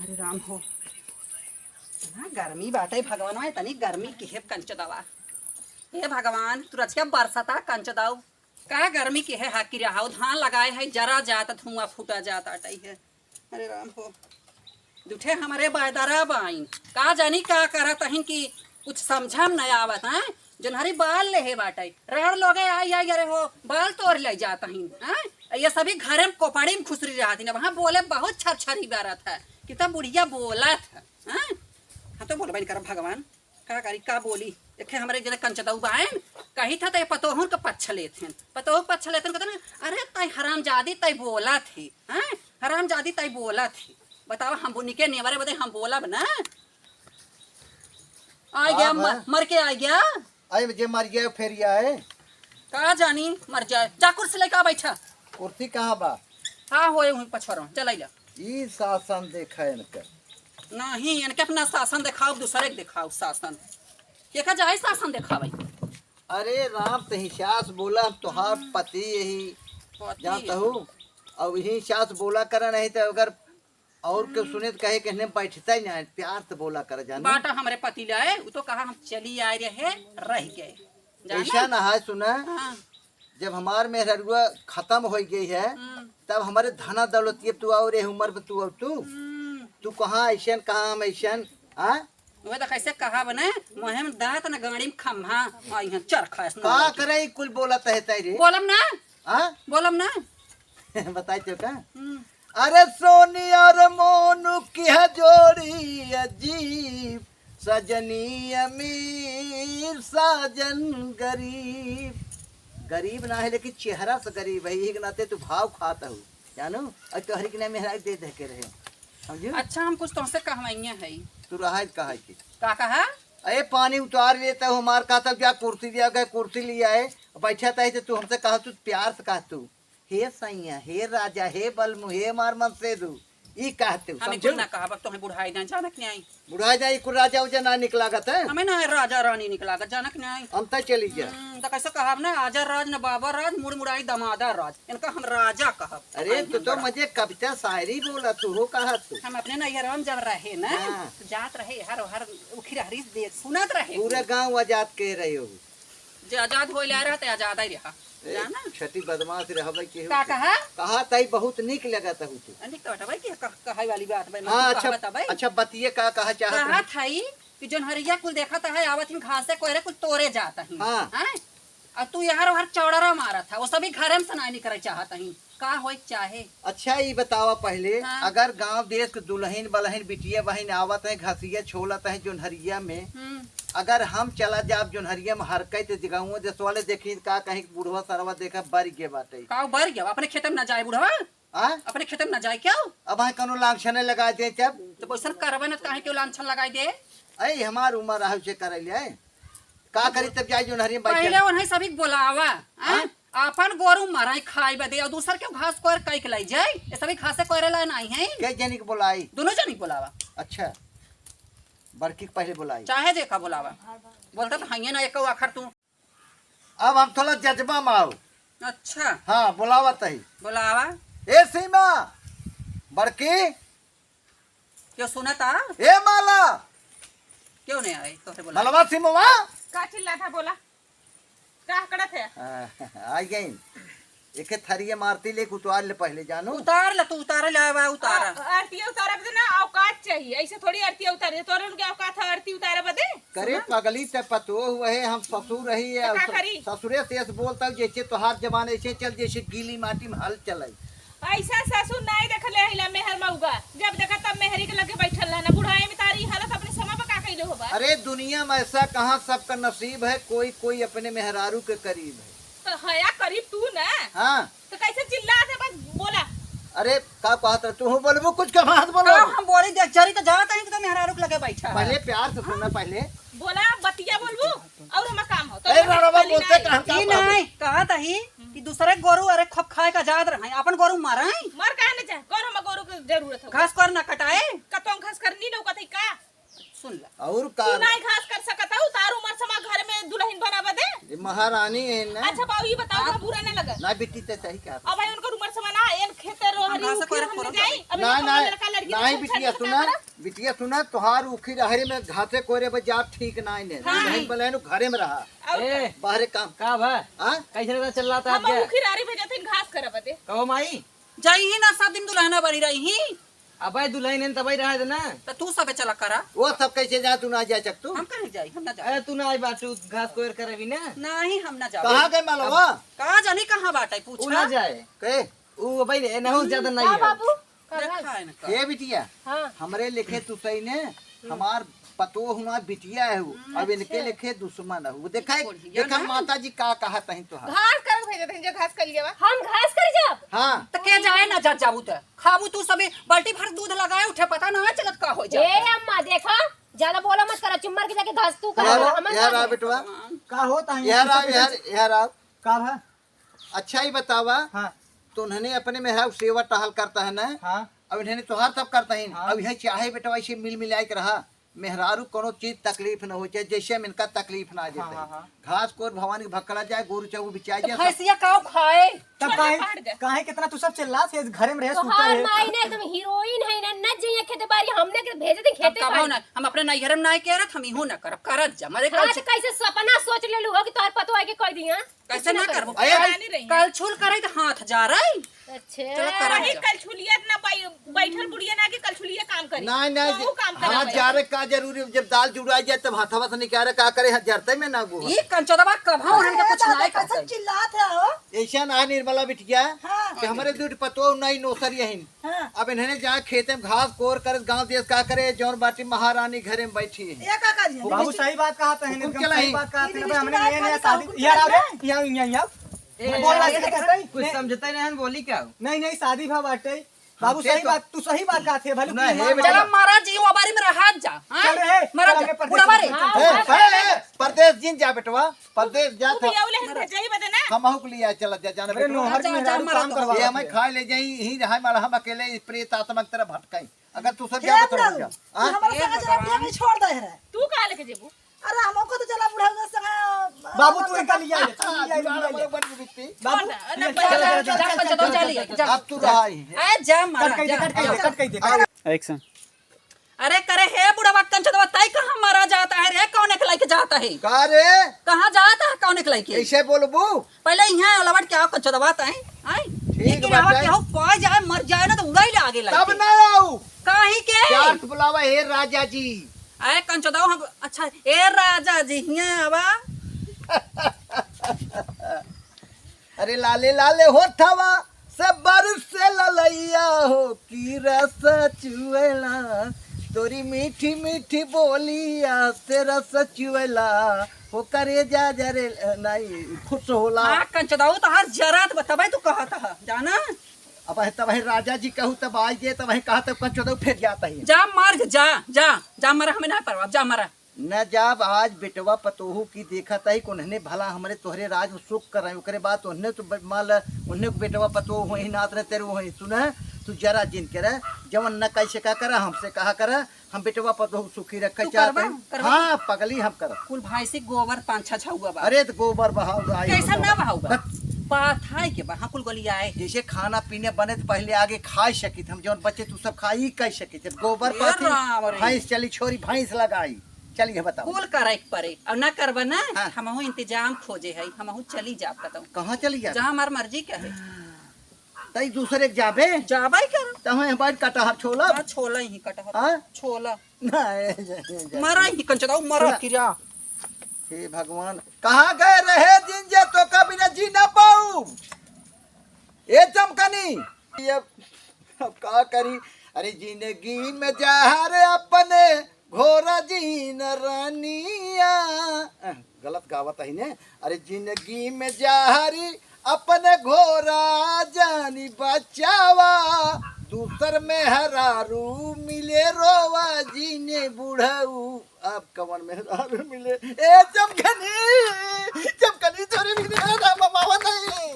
अरे राम हो ना गर्मी बाटे भगवान में तनी गर्मी की है कंच दवा हे भगवान तू रचिया बरसाता कंच दाऊ का गर्मी की है हाकी रहा धान लगाए है जरा जाता धुआं फूटा जाता टाई है। अरे राम हो दूठे हमारे बायदारा बाइन का जानी का करत हन कि कुछ समझम नहीं आवत है जनहरी बाल ले है बाटे रड़ लोगे आई आई अरे हो बाल तोड़ ले जाता हन ये सभी घरे में कोपाड़ी में खुसरी रहती ना वहाँ बोले बहुत छरछरी बारत है कि तब बुढ़िया बोला था हाँ तो बोल कर भगवान का करी का बोली देखे हमारे जने कंचदाऊ बायन कही था ते पतोहन का पच्छ लेथे पतोह पच्छ लेथे कहते ना अरे तय हरामजादी तय बोला थी हरामजादी तय बोला थी बताओ हम निके नेवरे बदे हम बोला ना आ गया मर के आ गया आई जे मर गया फिर आए का जानी मर जाए जा कुर्सी लेके बैठा कुर्सी कहाँ बा हाँ होए हुई पछोरो चल जा ई शासन देखा इनका नहीं इनके अपना शासन दिखाओ दूसरे के दिखाओ शासन ये का जाए शासन दिखावे अरे राम तही सास बोला तुहार पति यही जानता हूँ और यही सास बोला करा नहीं तो अगर और के सुने तो कहे कहने बैठता ही नहीं प्यार से बोला कर जाना बाटा हमारे पति लाए वो तो कहा हम चली आए रहे रह गए ऐसा ना है सुना हाँ। जब हमार मेहरुआ खत्म हो गई है तब हमारे धना दौलत तू और उम्र में तू कहाँ ऐसा कहाँ हम ऐसा वो तो कैसे कहा बने मुहे में दांत न गाड़ी में खम्हा आई हैं चरखा का करे कुल बोला तहे रे बोलम ना बोलम ना बताई तो का अरे सोनी और मोनू की है जोड़ी अजीब सजनी अमीर साजन गरीब गरीब ना है लेकिन चेहरा से गरीब है एक नाते तू भाव खाता हूँ जानो और तोहरी के नाम मेहरा दे दे के रहे समझो। अच्छा हम कुछ तुमसे कहवाइया है तू रहा कहा की का कहा अरे पानी उतार लेता हूँ हमार कहा क्या कुर्सी दिया गया कुर्सी लिया है बैठा था तू हमसे कहा तू प्यार से कहा तू हे सैया हे राजा हे बलमु हे मार मन से दू ई कहते हमें कुछ ना कहा तो हमें बुढ़ाई ना जानक नहीं आई बुढ़ाई जाई कुछ राजा उजा ना निकलागत है हमें ना राजा रानी निकलागत जानक नहीं आई अंत चली जा तो कैसे कहा ना आजा राज न बाबा राज मुड़ मुड़ाई दमादा राज इनका हम राजा कहा। अरे तो मुझे कविता शायरी बोला तू हो कहा तू हम अपने नैहर में जब रहे ना तो जात रहे हर हर उखिर हरीस दे सुनत रहे पूरे गांव आजाद कह रहे हो जे आजाद हो ले रहते आजाद ही रहा जाना छठी बदमाश रहबे के का कहा तई बहुत निक लगत है तू निक तो हटबै के कहै वाली बात भाई हां अच्छा बतिए का कहा चाहत कहा थई कि जोन हरिया कुल देखत है आवत हिन घास से कोरे कुछ तोरे जाता है हां और तू यार हर चौड़रा मारा था वो सभी घरे में सनाई नहीं करे चाहत है का होय चाहे। अच्छा ये बतावा पहले अगर गांव देश के दुल्हन बलहन बिटिया बहन आवत है घसिया छोलत है जोन हरिया में अगर हम चला जाब जोन हरिया में हरकत जगह देश वाले देखी का कहीं बुढ़वा सरवा देखा बर के बाटे का बर गया अपने खेत में ना जाए बुढ़वा अपने खेत में ना जाए क्या अब है कनो लांछन लगा दे जब तो पैसा करबे ना काहे के लांछन लगाई दे अरे हमार उम्र रह से कर ले का करी तब जाई जोन हरिया बैठ पहले उन्हें सभी बोलावा अपन गोरू माराई खाई बदे और दूसर के घास कोर कई के लाई जाए ये सभी घासे कोरे ला नहीं है के जनी के बुलाई दोनों जनी बोलावा। अच्छा बड़की पहले बुलाई चाहे देखा बोलावा बोलता तो हइए ना एक आखर तू अब हम थोड़ा जज्बा में आओ। अच्छा हाँ बुलावा तही बोलावा ए सीमा बड़की क्यों सुनता ए माला क्यों नहीं आई तो बोला मलवा सीमा का चिल्ला था बोला का करत है आई गई एक थरिया मारती ले उतार ले पहले जानो उतार ले तू उतार ले आवा उतार आरती उतारे बदे ना औकात चाहिए ऐसे थोड़ी आरती उतारे तोरे उनके औकात है आरती उतारे बदे करे पगली ते पतो हुए है हम ससुर रही है ससुरे से बोलता जैसे तोहार जमाने ऐसे चल जैसे गीली माटी में हल चलाई ऐसा ससुर नहीं देखले हिला मेहर मौगा जब देखा तब मेहरी के लगे बैठल रहना बुढ़ाई में तारी हालत अपने समय पर का कइले होबा। अरे दुनिया में ऐसा कहाँ सबका नसीब है कोई कोई अपने मेहरारू के करीब है तो हया करीब तू ना हाँ तो कैसे चिल्ला से बस बोला अरे का कहत तू बोलबो कुछ का बात बोलो हम बोली देख जरी तो जाता है कि तो मेहरा रुक लगे बैठा पहले प्यार से सुनना पहले बोला बतिया बोलबू और हम काम हो ए रड़वा बोलते कहता ई नहीं कहत ही कि दूसरे गोरू अरे खप खाए का जात रहे अपन गोरू माराई मर काहे न जाए कौन हम गोरू की जरूरत हो घास कर ना कटाए कतों घास करनी न कथई का सुन ला और का तू नहीं घास कर सकता हूं तार उम्र समा घर में दुल्हन बनावा दे महारानी है ना। अच्छा बाबू ये बताओ का बुरा न लगा ना बेटी ते सही का अब भाई उनका उम्र समा ना एन खेते रोहरी घास फिर करे हम जाई अब ना ना मेहरिया नहीं बिटिया सुना, बिटिया सुना, तोहार उखी रहरे में घासे कोरे बजा ठीक नहीं ने नहीं बोले नु घरे में रहा ए बाहरे काम का भा हां कैसे पता चल रहा था हम आपके उखी रारी भेजे थे घास करब दे कहो माई जाई ही ना 7 दिन दुल्हना बनी रही ही अबे दुल्हन ने तबई रहा है ना तो तू सबे चला करा। वो सब कैसे जा तू ना जा चक तू हम कहीं जाई, हम ना जाई। अरे तू ना आई बाटू घास कोयर करबी ना नहीं हम ना जाई। कहां गए मालवा कहां जानी कहां बाटे उ पूछा। ना जाए के उ भाई नहुस ज्यादा नहीं है बाबू देखा है ना हे बिटिया हां हमरे लिखे तू सही ने हमार पतो हुआ बिटिया है वो अब इनके लिखे दुश्मन है वो देखा देखा माता जी का कहा तही तो घास कर भेजे थे जो घास कर लिया हम घास कर जाब हां तो के जाए ना जा जाबू तो खाबू तू सबे बाल्टी भर दूध लगाए उठे पता ना चलत का हो जा। ए अम्मा देखा ज्यादा बोला मत करा, चुम्मर के जाके घास तू कर यार आ बेटवा का होता है यार आ का भा अच्छा ही बतावा हां तो उन्होंने अपने में है सेवा टहल करता है ना हां अब इन्होंने तोहार सब करता है हाँ। अब यह चाहे बेटा ऐसे मिल मिलाए के रहा मेहरारू कोनो चीज तकलीफ न हो जाए जैसे में इनका तकलीफ ना आ जाए हाँ, हाँ। घास कोर भवानी भक्कला जाए गोरू चाऊ बिचाई जाए भैंसिया काऊ खाए तब काहे कितना तू सब चिल्ला से घरे में रहे तो सुता हार रहे माई ने एकदम हीरोइन है ना, न जइए खेते बारी हमने के भेजे थे खेते कब बारी ना हम अपने नैहरम ना कह रहे हम इहो ना करब करत जा मरे आज कैसे सपना सोच ले लू हो कि तोहर पतो है कि कह दिया कैसे ना करबो रानी रही कल छुल करे तो हाथ जा रही अच्छा चलो करा वही कल छुलिया ना बैठल बुढ़िया ना कि कल छुलिया काम करी नहीं तो वो काम करा हाथ जा रहे का जरूरी जब दाल जुड़ाई जाए तब हाथवा से निकाल रहे का करे हाथ जरते में ना वो ये कंचदवा कब हम उनके कुछ ना करते चिल्लात है हो ऐसा ना निर्मला बिटिया हाँ। कि हमारे दूध पतो नहीं नौसरी यही हाँ। अब इन्होंने जहाँ खेते में घास कोर कर गांव देश का करे जौन बाटी महारानी घरे में बैठी है ये का करिए बाबू सही बात कहा था हुकुम एकदम चला सही ही। बात कहा था ये भाई हमने रिश्तेदार नया नया वाली शादी बात यार आ है। रे यहाँ ए, बोल रहा ए, है कहते ही कुछ समझते नहीं बोली क्या नहीं नहीं शादी भा बाटे बाबू हमसे सही तो- बात तू सही बात कहा थे भले ना, तू हे ईमान बेटा। चला वाला। मारा जी वो बारी में हाथ जा चल रे, मारा चल जा हमें परदेस बुढ़ा बारे में ए, परदेश जिन जा बेटवा परदेश जा तू भी औले भेजा ही बता ना हम के लिए चला जा जाने अरे बेटवा नौहर जा, की जा, मेहरारू मरा काम तो। करवा ये हमें खा ले जाई ही रहा माला हम अकेले प्रेत आत्मा की तरह भटकाई अगर तू सब जा तो जा हां हमारा संग चला बुढ़ा में छोड़ दे रे तू कहा लेके जेबू अरे हमको तो चला बुढ़ा के संग बाबू तू इनका लिया ले तू लिया ले बाबू ना, ले, जा, चल, जा, चल, जा, चल, जा, चल, जा, चल, जा चल, लिया, चल, जा। अब तू रहा ही ए जा मारा कट कह दे जा, कट कह दे जा। कट कह दे एक्शन अरे करे हे बुढ़ा कंचदवा ताई कहाँ मारा जाता है रे कौन के लेके जाता है का रे कहाँ जाता है कौन के लेके ऐसे बोलबू पहले यहाँ अलवट क्या कंचदवा ताई आई ठीक बात बात है है हो कोई जाए मर जाए ना तो उड़ाई ले आगे तब लगे ना आऊ काहे के चार बुलावा हे राजा जी आए कंचदवा हम अच्छा ए राजा जी हियां आवा अरे लाले लाले होठवा सब बरस से ललैया हो की रस चुएला तोरी मीठी मीठी बोलिया से रस चुएला हो करे जा जरे नहीं खुश होला हां कंचदवा तो हर जरात बताबे तू कहता है जाना अब तब राजा जी कहू तब आई जे तब कहा तब कंचो फिर जाता ही जा मार जा जा जा मरा हमें ना परवा जा मरा न जब आज बेटवा पतोहू की देखा था उन्होंने भला हमारे तोहरे राज में सुख कर रहे ओकरे बाद उन्हें तो मान ला उन्हें बेटवा पतोहू वही नात रहे तेरे वही सुना तू जरा जिन करे जवन न कैसे का करा हमसे कहा करा हम बेटवा पतोहू सुखी रखे तू चाहते करबा? हैं। करबा? हाँ पगली हम कर कुल भाई से गोबर पांच छह हुआ बा अरे तो गोबर बहाओ कैसा ना बहाऊगा पाथाई के बा हाँ कुल गली आए जैसे खाना पीने बने तो पहले आगे खा सकी हम जौन बच्चे तू सब खाई कह सकी गोबर अरे राम रे। भैंस चली छोरी भैंस लगाई चलिए बताओ कुल करे के परे और ना करबा ना हाँ। हमहू इंतजाम खोजे है हमहू चली जा बताऊं कहाँ चली जा जहाँ हमार मर्जी का है तई दूसरे के जाबे जाबाई कर तहाँ हमारे कटहर छोला हाँ, छोला ही कटहर हाँ? छोला नहीं मरा ही कंचदाऊ मरा छोला। किरा हे भगवान कहाँ गए रहे दिन जे तो कभी न जी ना पाऊ ए चमकनी ये अब का करी अरे जिंदगी में जहर अपने घोरा जीन रानिया गलत गावत है ने अरे जिंदगी में जहरी अपने घोरा जानी बचावा दूसर में हरारू मिले रोवा जीने बुढ़ाऊ अब कमर में हरारू मिले ए चमकनी चमकनी थोड़ी भी नहीं मामा नहीं